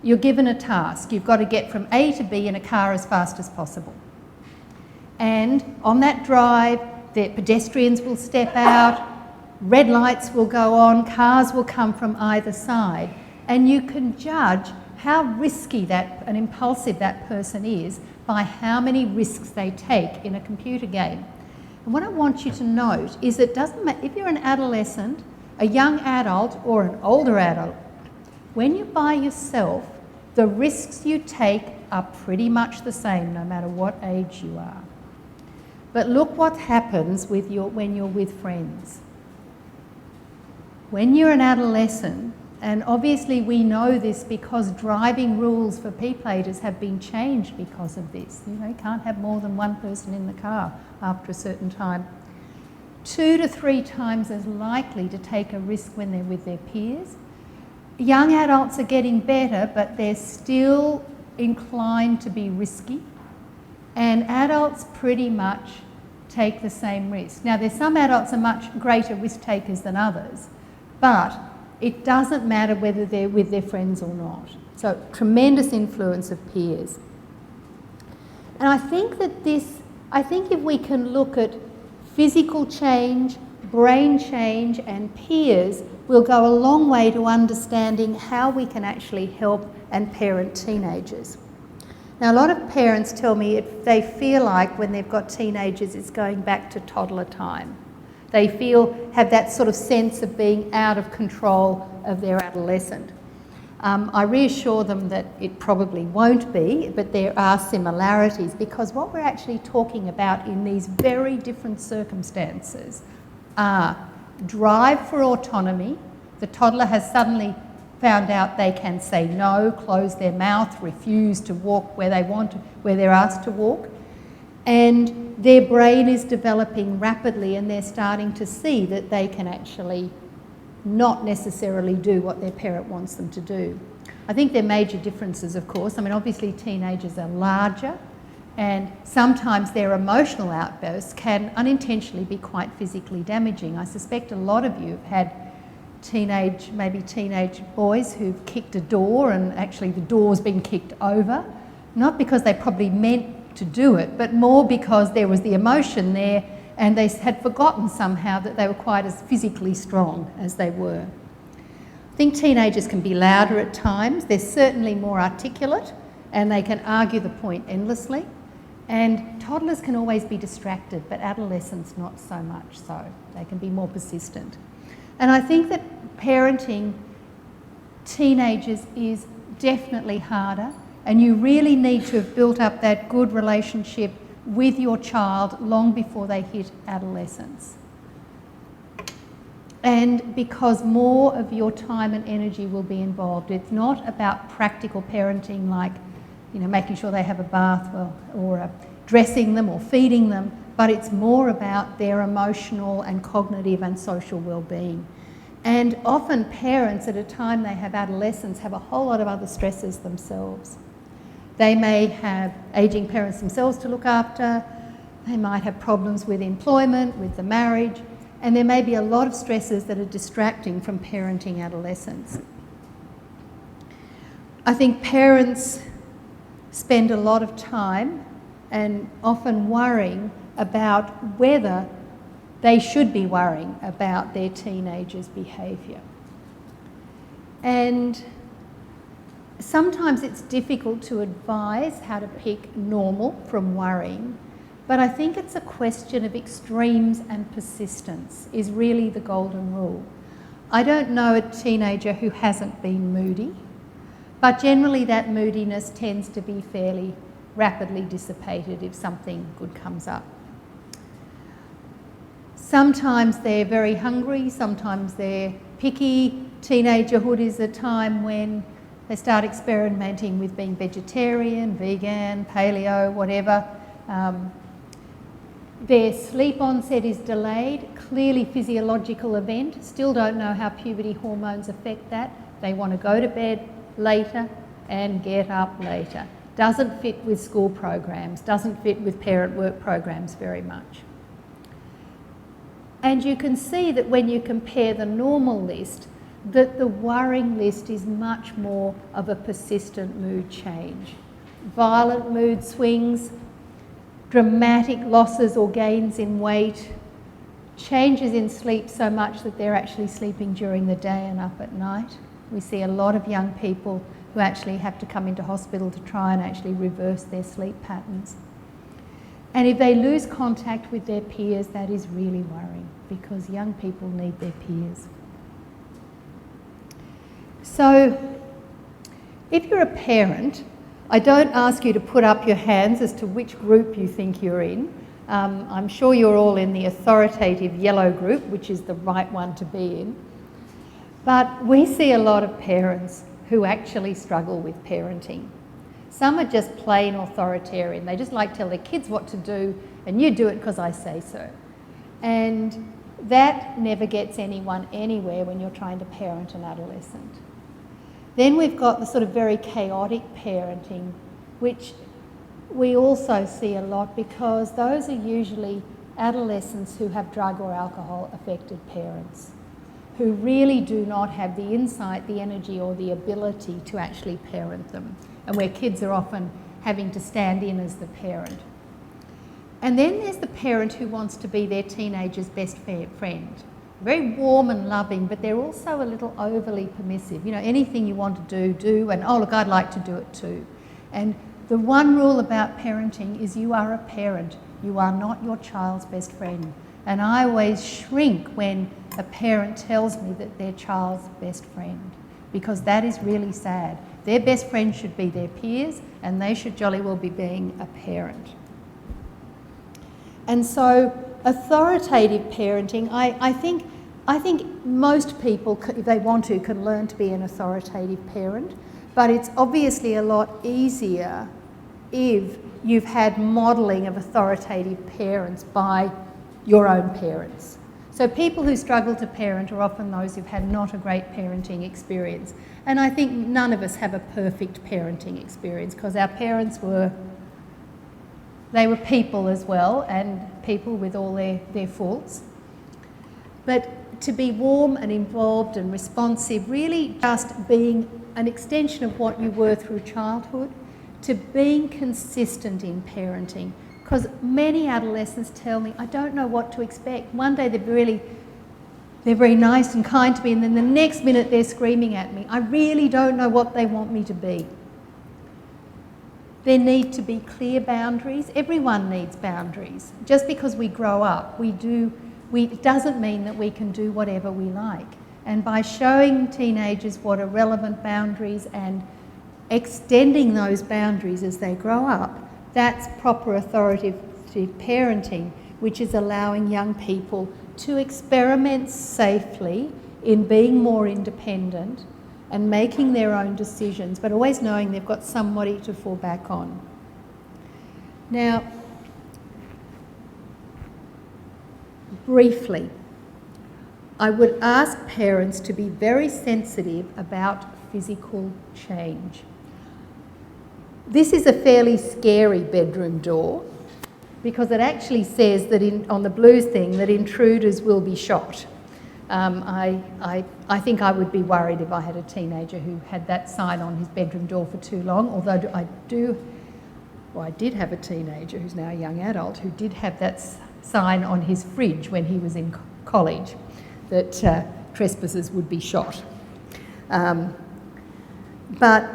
You're given a task. You've got to get from A to B in a car as fast as possible. And on that drive, the pedestrians will step out, red lights will go on, cars will come from either side, and you can judge how risky and impulsive that person is by how many risks they take in a computer game. And what I want you to note is it doesn't matter if you're an adolescent, a young adult, or an older adult, when you're by yourself, the risks you take are pretty much the same no matter what age you are. But look what happens when you're with friends. When you're an adolescent, And obviously we know this because driving rules for P-platers have been changed because of this. You know, you can't have more than one person in the car after a certain time. 2 to 3 times as likely to take a risk when they're with their peers. Young adults are getting better, but they're still inclined to be risky. And adults pretty much take the same risk. Now, there's some adults are much greater risk takers than others, but it doesn't matter whether they're with their friends or not. So, tremendous influence of peers. And I think if we can look at physical change, brain change, and peers, we'll go a long way to understanding how we can actually help and parent teenagers. Now, a lot of parents tell me if they feel like when they've got teenagers, it's going back to toddler time. They have that sort of sense of being out of control of their adolescent. I reassure them that it probably won't be, but there are similarities, because what we're actually talking about in these very different circumstances are drive for autonomy. The toddler has suddenly found out they can say no, close their mouth, refuse to walk where they want to, where they're asked to walk. And their brain is developing rapidly, and they're starting to see that they can actually not necessarily do what their parent wants them to do. I think there are major differences, of course. I mean, obviously teenagers are larger, and sometimes their emotional outbursts can unintentionally be quite physically damaging. I suspect a lot of you have had teenage boys who've kicked a door and actually the door's been kicked over, not because they probably meant to do it, but more because there was the emotion there and they had forgotten somehow that they were quite as physically strong as they were. I think teenagers can be louder at times. They're certainly more articulate and they can argue the point endlessly. And toddlers can always be distracted, but adolescents not so much so. They can be more persistent. And I think that parenting teenagers is definitely harder, and you really need to have built up that good relationship with your child long before they hit adolescence. And because more of your time and energy will be involved. It's not about practical parenting like, you know, making sure they have a bath or dressing them or feeding them, but it's more about their emotional and cognitive and social well-being. And often parents, at a time they have adolescents, have a whole lot of other stresses themselves. They may have ageing parents themselves to look after, they might have problems with employment, with the marriage, and there may be a lot of stresses that are distracting from parenting adolescents. I think parents spend a lot of time and often worrying about whether they should be worrying about their teenagers' behaviour. And sometimes it's difficult to advise how to pick normal from worrying, but I think it's a question of extremes, and persistence is really the golden rule. I don't know a teenager who hasn't been moody, but generally that moodiness tends to be fairly rapidly dissipated if something good comes up. Sometimes they're very hungry, sometimes they're picky. Teenagerhood is a time when they start experimenting with being vegetarian, vegan, paleo, whatever. Their sleep onset is delayed, clearly physiological event. Still don't know how puberty hormones affect that. They want to go to bed later and get up later. Doesn't fit with school programs, doesn't fit with parent work programs very much. And you can see that when you compare the normal list, that the worrying list is much more of a persistent mood change. Violent mood swings, dramatic losses or gains in weight, changes in sleep so much that they're actually sleeping during the day and up at night. We see a lot of young people who actually have to come into hospital to try and actually reverse their sleep patterns. And if they lose contact with their peers, that is really worrying, because young people need their peers. So if you're a parent, I don't ask you to put up your hands as to which group you think you're in. I'm sure you're all in the authoritative yellow group, which is the right one to be in. But we see a lot of parents who actually struggle with parenting. Some are just plain authoritarian. They just like to tell their kids what to do, and you do it because I say so. And that never gets anyone anywhere when you're trying to parent an adolescent. Then we've got the sort of very chaotic parenting, which we also see a lot because those are usually adolescents who have drug or alcohol affected parents, who really do not have the insight, the energy or the ability to actually parent them, and where kids are often having to stand in as the parent. And then there's the parent who wants to be their teenager's best friend. Very warm and loving, but they're also a little overly permissive. You know, anything you want to do, and oh look, I'd like to do it too. And the one rule about parenting is you are a parent. You are not your child's best friend. And I always shrink when a parent tells me that they're child's best friend, because that is really sad. Their best friend should be their peers, and they should jolly well be being a parent. And so authoritative parenting, I think most people, if they want to, can learn to be an authoritative parent, but it's obviously a lot easier if you've had modelling of authoritative parents by your own parents. So people who struggle to parent are often those who've had not a great parenting experience. And I think none of us have a perfect parenting experience because our parents were people as well, and people with all their faults. But to be warm and involved and responsive, really just being an extension of what you were through childhood, to being consistent in parenting. Because many adolescents tell me, I don't know what to expect. One day they're very nice and kind to me, and then the next minute they're screaming at me. I really don't know what they want me to be. There need to be clear boundaries. Everyone needs boundaries. Just because we grow up, it doesn't mean that we can do whatever we like. And by showing teenagers what are relevant boundaries and extending those boundaries as they grow up, that's proper authoritative parenting, which is allowing young people to experiment safely in being more independent and making their own decisions, but always knowing they've got somebody to fall back on. Now, briefly, I would ask parents to be very sensitive about physical change. This is a fairly scary bedroom door because it actually says that on the blues thing that intruders will be shot. I think I would be worried if I had a teenager who had that sign on his bedroom door for too long, although I did have a teenager who's now a young adult who did have that sign on his fridge when he was in college that trespassers would be shot. But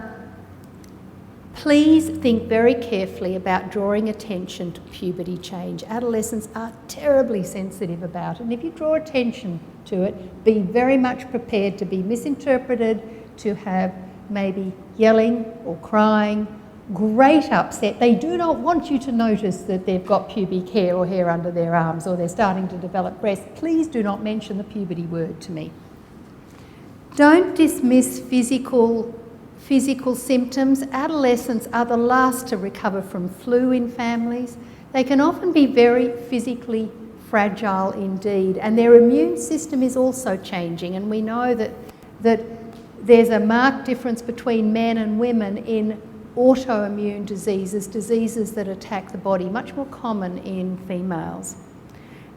please think very carefully about drawing attention to puberty change. Adolescents are terribly sensitive about it, and if you draw attention to it, be very much prepared to be misinterpreted, to have maybe yelling or crying, great upset. They do not want you to notice that they've got pubic hair or hair under their arms or they're starting to develop breasts. Please do not mention the puberty word to me. Don't dismiss physical symptoms. Adolescents are the last to recover from flu in families. They can often be very physically fragile indeed, and their immune system is also changing, and we know that there's a marked difference between men and women in autoimmune diseases that attack the body, much more common in females.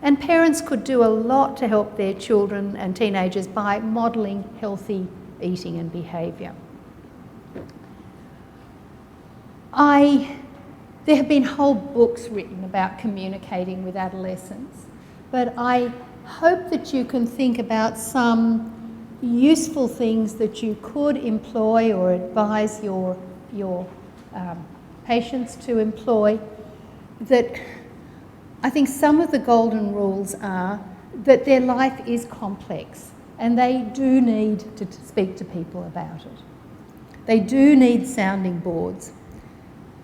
And parents could do a lot to help their children and teenagers by modelling healthy eating and behaviour. There have been whole books written about communicating with adolescents, but I hope that you can think about some useful things that you could employ or advise your patients to employ. That I think some of the golden rules are that their life is complex and they do need to speak to people about it. They do need sounding boards.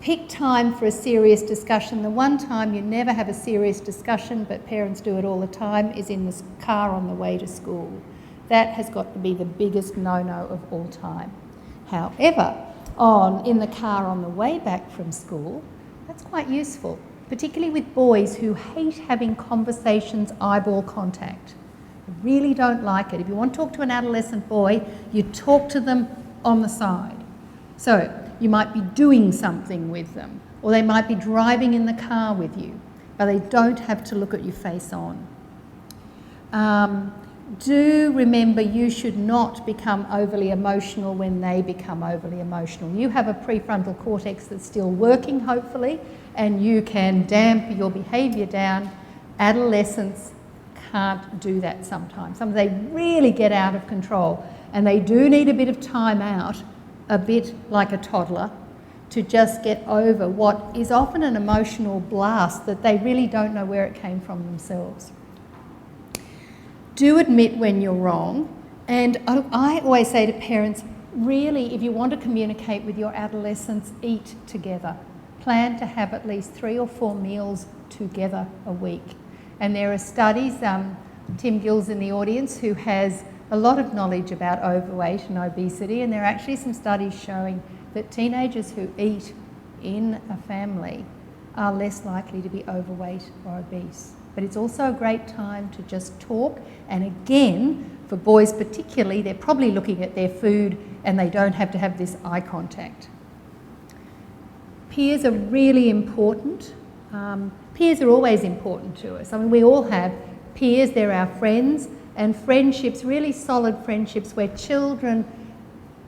Pick time for a serious discussion. The one time you never have a serious discussion, but parents do it all the time, is in the car on the way to school. that has got to be the biggest no-no of all time. However, in the car on the way back from school, that's quite useful, particularly with boys who hate having conversations, eyeball contact. They really don't like it. If you want to talk to an adolescent boy, you talk to them on the side. So you might be doing something with them, or they might be driving in the car with you, but they don't have to look at you face on. Do remember you should not become overly emotional when they become overly emotional. You have a prefrontal cortex that's still working, hopefully, and you can damp your behaviour down. Adolescents can't do that sometimes. Sometimes they really get out of control, and they do need a bit of time out, a bit like a toddler, to just get over what is often an emotional blast that they really don't know where it came from themselves. Do admit when you're wrong, and I always say to parents, really, if you want to communicate with your adolescents, eat together. Plan to have at least 3 or 4 meals together a week. And there are studies, Tim Gill's in the audience, who has a lot of knowledge about overweight and obesity, and there are actually some studies showing that teenagers who eat in a family are less likely to be overweight or obese. But it's also a great time to just talk, and again, for boys particularly, they're probably looking at their food and they don't have to have this eye contact. Peers are really important. Peers are always important to us. I mean, we all have peers, they're our friends, and friendships, really solid friendships where children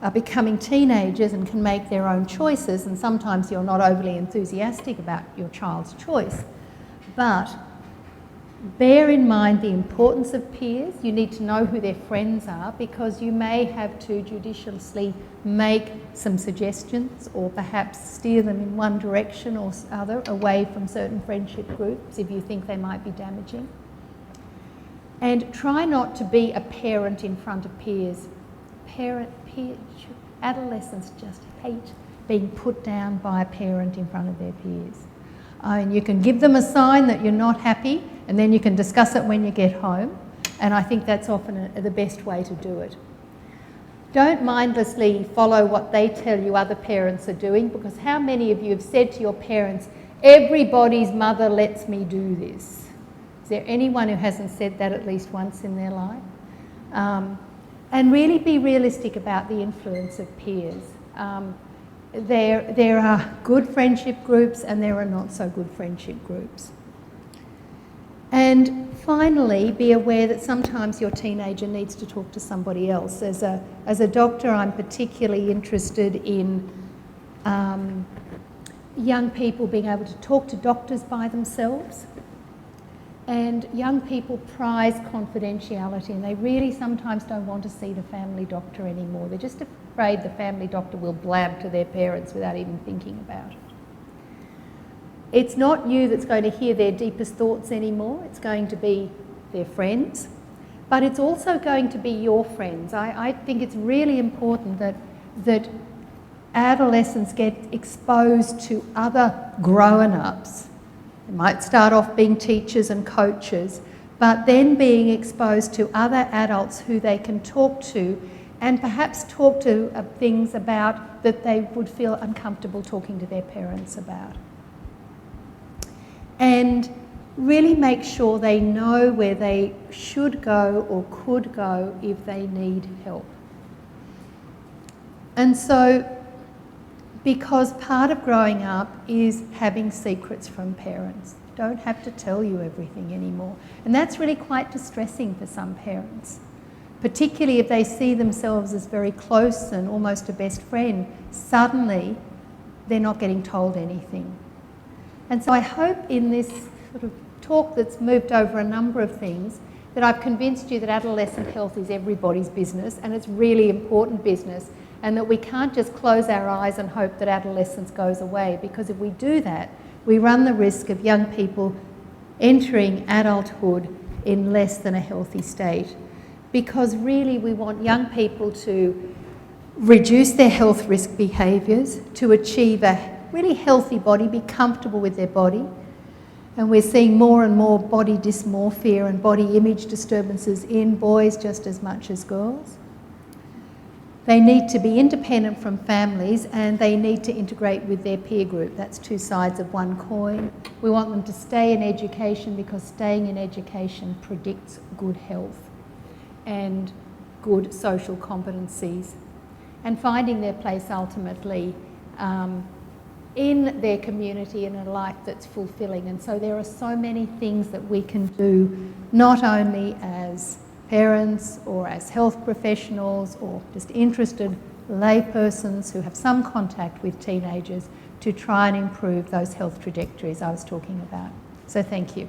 are becoming teenagers and can make their own choices, and sometimes you're not overly enthusiastic about your child's choice. But bear in mind the importance of peers. You need to know who their friends are, because you may have to judiciously make some suggestions or perhaps steer them in one direction or other away from certain friendship groups if you think they might be damaging. And try not to be a parent in front of peers. Adolescents just hate being put down by a parent in front of their peers. You can give them a sign that you're not happy, and then you can discuss it when you get home, and I think that's often the best way to do it. Don't mindlessly follow what they tell you other parents are doing, because how many of you have said to your parents, everybody's mother lets me do this? Is there anyone who hasn't said that at least once in their life? And really be realistic about the influence of peers. There are good friendship groups and there are not so good friendship groups. And finally, be aware that sometimes your teenager needs to talk to somebody else. As a doctor, I'm particularly interested in young people being able to talk to doctors by themselves. And young people prize confidentiality, and they really sometimes don't want to see the family doctor anymore. They're just afraid the family doctor will blab to their parents without even thinking about it. It's not you that's going to hear their deepest thoughts anymore. It's going to be their friends, but it's also going to be your friends. I think it's really important that adolescents get exposed to other grown-ups. They might start off being teachers and coaches, but then being exposed to other adults who they can talk to, and perhaps talk to things about that they would feel uncomfortable talking to their parents about. And really make sure they know where they should go or could go if they need help. And so, because part of growing up is having secrets from parents. You don't have to tell you everything anymore. And that's really quite distressing for some parents, particularly if they see themselves as very close and almost a best friend. Suddenly, they're not getting told anything. And so I hope in this sort of talk that's moved over a number of things, that I've convinced you that adolescent health is everybody's business, and it's really important business, and that we can't just close our eyes and hope that adolescence goes away, because if we do that, we run the risk of young people entering adulthood in less than a healthy state. Because really we want young people to reduce their health risk behaviours, to achieve a really healthy body, be comfortable with their body, And we're seeing more and more body dysmorphia and body image disturbances in boys just as much as girls. They need to be independent from families and they need to integrate with their peer group. That's two sides of one coin. We want them to stay in education because staying in education predicts good health and good social competencies, and finding their place ultimately in their community in a life that's fulfilling. And so there are so many things that we can do, not only as parents or as health professionals or just interested laypersons who have some contact with teenagers, to try and improve those health trajectories I was talking about. So thank you.